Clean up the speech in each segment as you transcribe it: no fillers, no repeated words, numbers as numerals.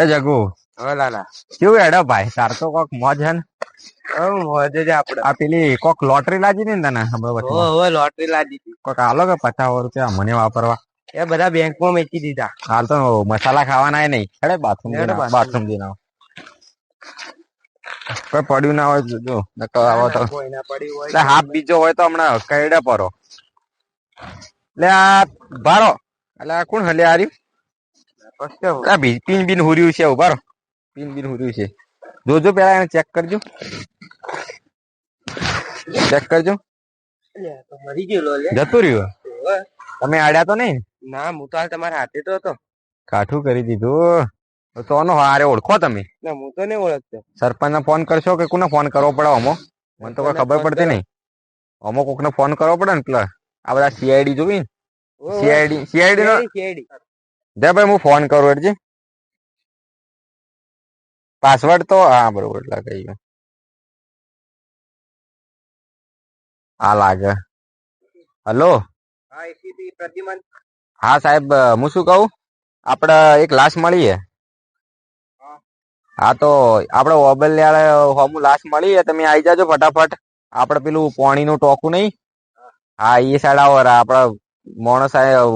એ જગુ હા લાલા કેવું હેડો ભાઈ તાર તો કોક મોજ હે ને મોજે જ આપડે આ પેલી કોક લોટરી લાજી ને તને હમણાં વચમાં હવે લોટરી લાદી હતી કોક આલો કે 50 રૂપિયા મને વાપરવા એ બધા બેંકમાં મેચી દીધા. હાલ તો મસાલા ખાવાના એ નહીં હેડે બાથરૂમ હેડો જઈને bathroom. બાથરૂમ જઈને આવો. કોઈ પડ્યું ના હોય જો નકર આવો તો કોઈ ના પડી હોય લે હાફ બીજો હોય તો હમણાં કઈડે પરો લે આ ભારો એટલે આ કોણ હલે આર્યું આ પિન બિન હુર્યું છે ઉભા રહો પિન બિન હુર્યું છે જોજો પેલા એને ચેક કરજો મરી ગયેલો લે. જતું રહ્યું તમે આડ્યા તો નહીં ના હું તો હાલ તમારા હાથે તો હતો. કાઠું કરી દીધું તો હારે ઓળખો તમે ના હું તો નહીં ઓળખતો. સરપંચ ને ફોન કરશો કે કોને ફોન કરવો પડે અમો મને તો કોઈ ખબર પડતી નહીં અમો કોક ને ફોન કરવો પડે ને પેલા આ બધા સીઆઈડી જોવી ને સીઆઈડી નો દે ભાઈ હું ફોન કરું એટલે પાસવર્ડ તો હા બરોબર લગાઈ ગયો આ લાગે હલો હા સાહેબ હું શું કહું આપડે એક લાશ મળી હે હા તો આપડે ઓબલિયાળે હમું લાશ મળી હે તમે આવી જાજો ફટાફટ આપડે પેલું પાણીનું ટોકું નહીં હા એ સાઈડ આવો આપડે માણસ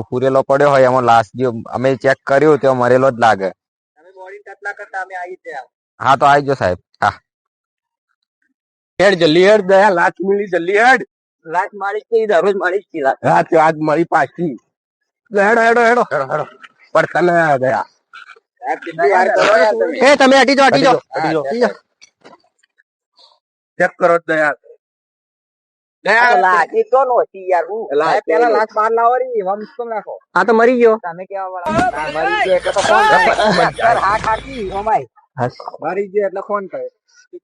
પૂરેલો પડ્યો હોય એમાં લાશ જે અમે ચેક કર્યું તો મરેલો જ લાગે હા તો આવી જાઓ સાહેબ હા હેડ જલ્દી હેડ દયા લાત મળી જલ્દી હેડ લાત મારી કે દરરોજ મારી જ હા તો આજ મળી પાછી હેડો હેડો હેડો હેડો પર તને દયા એ તમે હટી જાઓ ચેક કરો દયા આ તો મરી ગયો મારી ગયો એટલે ફોન કરે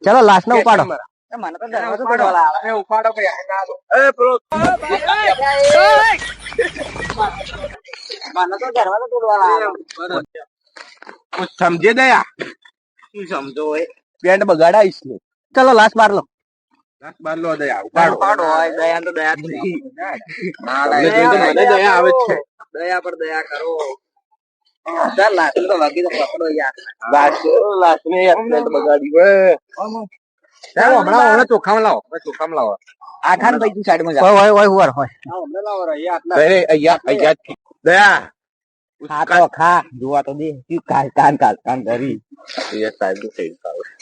ચલો લાશ ને ઉપાડો ઉપાડો સમજે દયા શું સમજો હોય પેન્ટ બગાડાઈશ ને ચલો લાશ માર લો બાર લો દયા ઉપાડો દયા તો દયા મને દયા આવે છે દયા પર દયા કરો લાશ તો વાગી તો પકડો યાર લાશ ને યાર પેન્ટ બગાડી ચાલો હમણાં ચોખામાં લાવો આ ખાન ભાઈ સાઈડ માં જા હોય હોય હમણાં લાવો અહીંયા દયા ખા તો ખા જોવા તો દે કાન કરી એ સાહેબ નું થઈ ગયું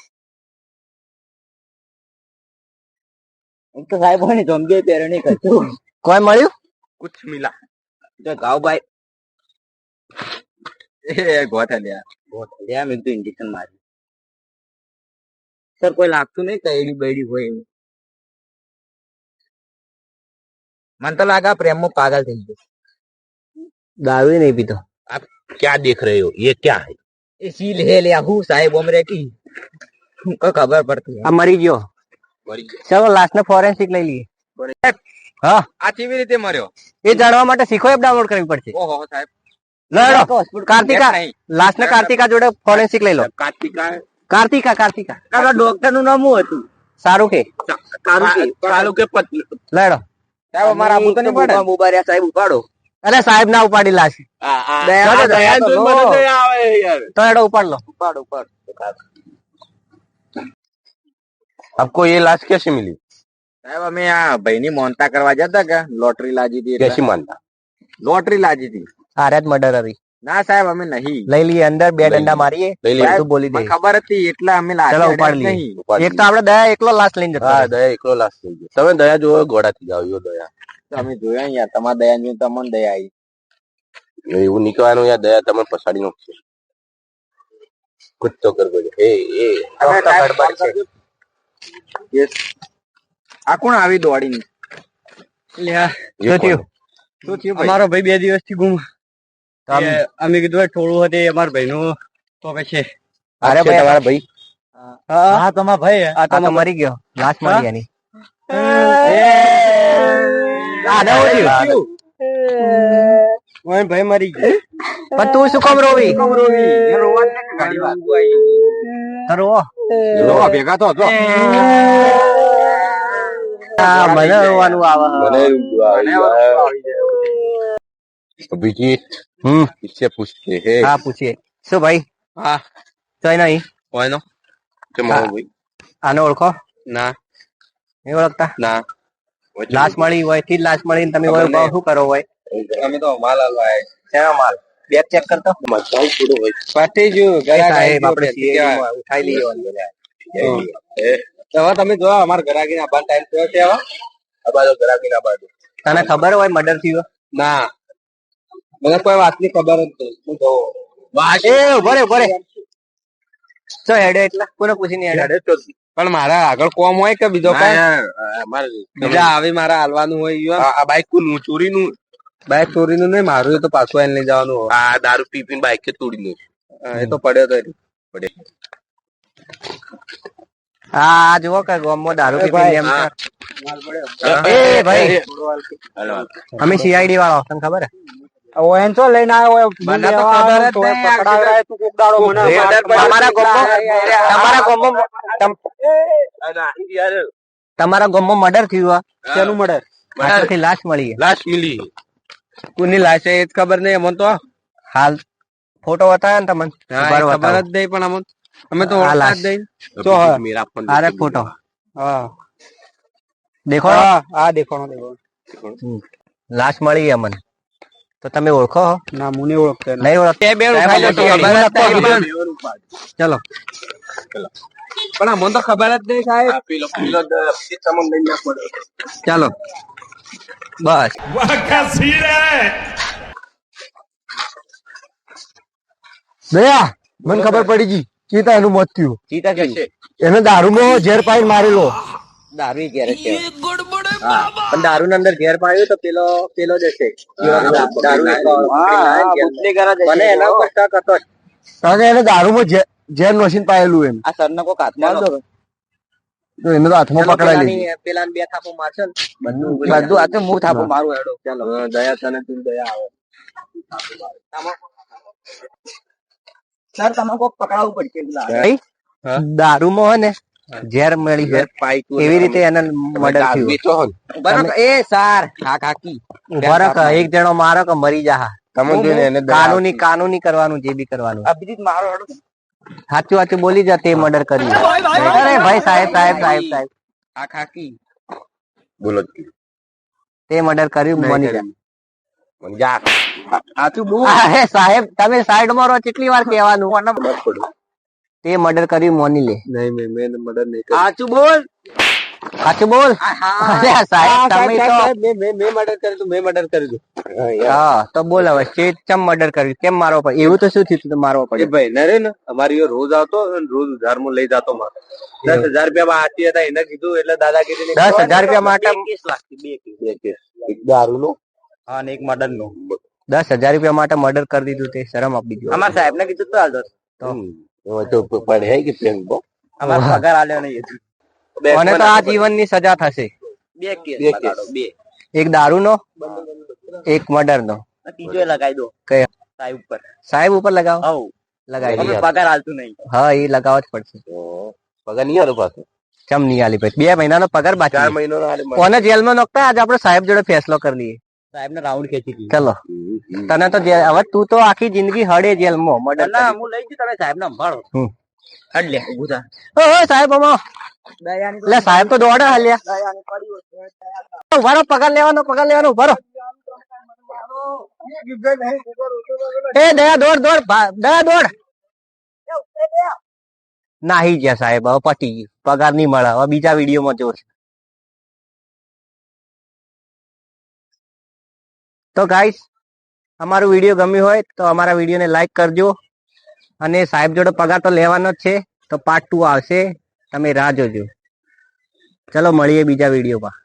તો સાહેબ હોય ને જમગે પેરણી કરતું કોઈ મળ્યું કુછ મિલા જો ગાવ ભાઈ એ ગોઠલિયા મેં તો ઇન્જેક્શન માર્યું સર કોઈ લાગતું નહીં કઈડી બૈડી હોય એવું મને તો લાગે પ્રેમમાં પાગલ થઈ ગયો દારૂ નહીં પીતો आप क्या देख रहे हो ये क्या है ये सील है ले हूँ साहेब उम्र की को खबर पड़ती है આ મરી ગયો ચલો લાશ ને ફોરેન્સિક લઈ લઈએ હા આ કેવી રીતે મર્યો એ જાણવા માટે શીખો એપ ડાઉનલોડ કરવી પડશે ઓહો સાહેબ લડો કાર્તિકા લાશ ને કાર્તિકા જોડે ફોરેન્સિક લઈ લો કાર્તિકા ડોક્ટર નું નામ શું હતું સારું કે ચાલુ કે લડો સાહેબ અમારા આબુ તો નહીં પડે મુબારિયા સાહેબ ઉપાડો અરે સાહેબ ના ઉપાડી લાશ તો એડો ઉપાડ લો उपाड़ आपको ये लाश कैसे मिली સાહેબ અમે આ ભાઈ ની મોનતા કરવા જતા કે લોટરી લાજી હતી कैसी मानता લોટરી લાજી હતી હારે જ મર્ડર હતી ના સાહેબ અમે નહીં લઈ લઈએ અંદર બે ડંડા મારીએ તું બોલી દે ખબર હતી એટલે અમે ચલો ઉપાડી લઈએ એક તો આપણે દયા એકલો લાશ લઈને જતો હા દયા એકલો લાશ થઈ ગયો તમે દયા જોવો ઘોડાથી જાવ યો દયા અમે જોયા યાર તમારા દયા જોઈને તમને દયા આવી એવું નીકળવાનું યાર દયા તમે પછાડી નાખશે કુછ તો કરવો એ આ કોણ આવી દોડીને અમારો ભાઈ 2 દિવસથી ગુમ અમે કીધું થોડું હતું અમારા ભાઈ નું તો પછી અરે ભાઈ તમારા ભાઈ હા તમારા ભાઈ આ તો મરી ગયો લાશ મરી એની ભાઈ મરી ગયો પણ તું શું કામ રોવી ભેગા તો હતો મને રોવાનું આવે अभिजीत इससे पूछते हैं हाँ पूछिए सो भाई હા તોય નહીં કોઈનો કે હા. મારો ભાઈ આને ઓળખો ના નહીં ઓળખતા ના લાશ મળી હોય થી જ લાશ મળી તમે ખબર હોય નહીં. શું કરો હોય અમે તો માલ હલવાય શેનો માલ બેગ ચેક કરતો મચાઈ પૂરું હોય પતી ગયું એ સાહેબ આપણે CID માં ઉઠાઈ લઈએ હવે તમે જો અમારા ઘરાકી ના બાર ટાઈમ થયો છે હવે આ બાજુ ઘરાકી ના બાજુ તને ખબર હોય મર્ડર થયું ના મને કોઈ વાતની ખબર જ નહીં હું જોઉં એ ઉભો રે ચો હેડે એટલા કોને પૂછીને હેડે પણ મારા આગળ કોમ હોય કે બીજો કઈ બીજા આવી મારા હાલવાનું હોય આ બાઈક કોનું ચોરીનું બાઈક ચોરીનું નહીં મારું એ તો પાછું આઈને લઈ જવાનું હોય આ દારૂ પી પીને બાઈક તોડીનું એ તો પડ્યો તો હા જુઓ કે ગોમમાં દારૂ પીને એમ એ ભાઈ અમે CID વાળો તને ખબર હે ઓએનસો લઈને આવ્યો હોય મને તો ખબર જ નહીં. પકડાવ્યા તું કોક દાડો મને તમારા ગામમાં મર્ડર થયું હોય શેનું મર્ડર આટલાથી લાશ મળી છે. લાશ મિલી કોની લાશ છે એ જ ખબર નહીં અમને તો હાલ ફોટો બતાવ્યો ને તમને ખબર જ નહીં પણ અમે તો આ ઓળખતા લાશ. જ નહીં તો આરે ફોટો હા દેખો આ દેખાણો લાશ મળી છે અમને તો તમે ઓળખો હો? ના મુને ઓળખતા નહીં ઓળખતા એ બે ઉઠાઈ લો CID. ચલો પણ અમને તો ખબર જ નહીં સાહેબ પેલો ચાલો બસ દયા મને ખબર પડી ગઈ ચીતા એનું મોત થયું ચીતા છે એને દારૂમાં ઝેર પાઈને મારેલો દારૂ ઘેર છે પણ દારૂ ની અંદર ઘેર પાડ્યું તો પેલો જશે દારૂ મને એના ઉપર શક હતો જ. કારણ કે એને દારૂમાં ઝેર નોશીને પાયેલું એમ આ સરનો કોક હાથમાં આવતો તો એને તો હાથમાં પકડાઈ લીધી પેલા બે થાપો મારશે ને બધું આ તો હું થાપો મારું હેડો ચાલો દયા તને તું દયા આવે સર તમે કોક પકડાવવું પડશે દારૂમાં હોય ને ઝેર મળી છે એવી રીતે એને મર્ડર થયું બરાબર એ સાર હા કાકી ઉભા રાખ એક જણો મારો કે મરી જા કાનૂની કરવાનું જે બી કરવાનું સાચું સાચું બોલી જા તે મર્ડર કર્યું અરે ભાઈ સાહેબ આ ખાકી તે મર્ડર કર્યું મની જા સાચું બોલ અરે સાહેબ તમે સાઈડ માં રહો કેટલી વાર કહેવાનું તે મર્ડર કર્યું મોની લે નહીં મેં મર્ડર નહીં સાચું બોલ અરે સાહેબ તમે તો મેં મર્ડર કર્યું તું મેં મર્ડર કર્યું હા તો બોલ હવે સ્ટેજ ચમ મર્ડર કર્યું કેમ મારવો પડે એવું તો શું થયું મારવો એ પડે ભાઈ નરે ને અમારી એ રોજ આવતો અને રોજ ઉધારમાં લઈ જતો મારે 10,000 રૂપિયા આતી હતા એને કીધું એટલે દાદાગીરી 10,000 રૂપિયા માટે બે કેસ એક દારૂ નો હા ને એક મર્ડર નો 10,000 રૂપિયા માટે મર્ડર કરી દીધું તે શરમ આપી દીધું અમારા સાહેબ ને કીધું તો હાલ તો પડે હે કે પ્રેમ બો અમારો પગાર આલ્યો નહીં મને તો આ જીવનની સજા થશે બે એક દારૂ નો એક મર્ડર નો ત્રીજો લગાવી દો કયા સાહેબ ઉપર લગાવો લગાવી દો પગાર આલતું નહીં હા એ લગાવવો જ પડશે પગાર નહીં આલો પાછો ચમ નહીં આલી પછી 2 મહિનાનો પગાર બાકી 4 મહિનો કોને જેલમાં નોખતા આજે આપણે સાહેબ જોડે ફેસલો કરી લઈએ સાહેબ ને રાઉન્ડ ખેંચી લઈએ ચલો તને તો હવે તું તો આખી જિંદગી હડે જેલમાં મર્ડર ના હું લઈ જઉં તમે સાહેબ ને સંભાળો હડ લે ઊભું થા ઓય સાહેબ અમા લે સાહેબ તો દોડે હાલ્યા ઉભારો પગાર લેવાનો ઉભારો એ દયા દોડ દયા દોડ નાહી ગયા સાહેબ હવે પટી ગયું પગાર નહીં મળે હવે બીજા વિડીયોમાં જોશે તો ગાઈસ અમારું વિડીયો ગમ્યું હોય તો અમારા વિડીયોને લાઈક કરજો અને સાહેબ જોડે પગાર તો લેવાનો જ છે તો પાર્ટ 2 આવશે તમે રાહ જોજો ચલો મળીએ બીજા વિડીયોમાં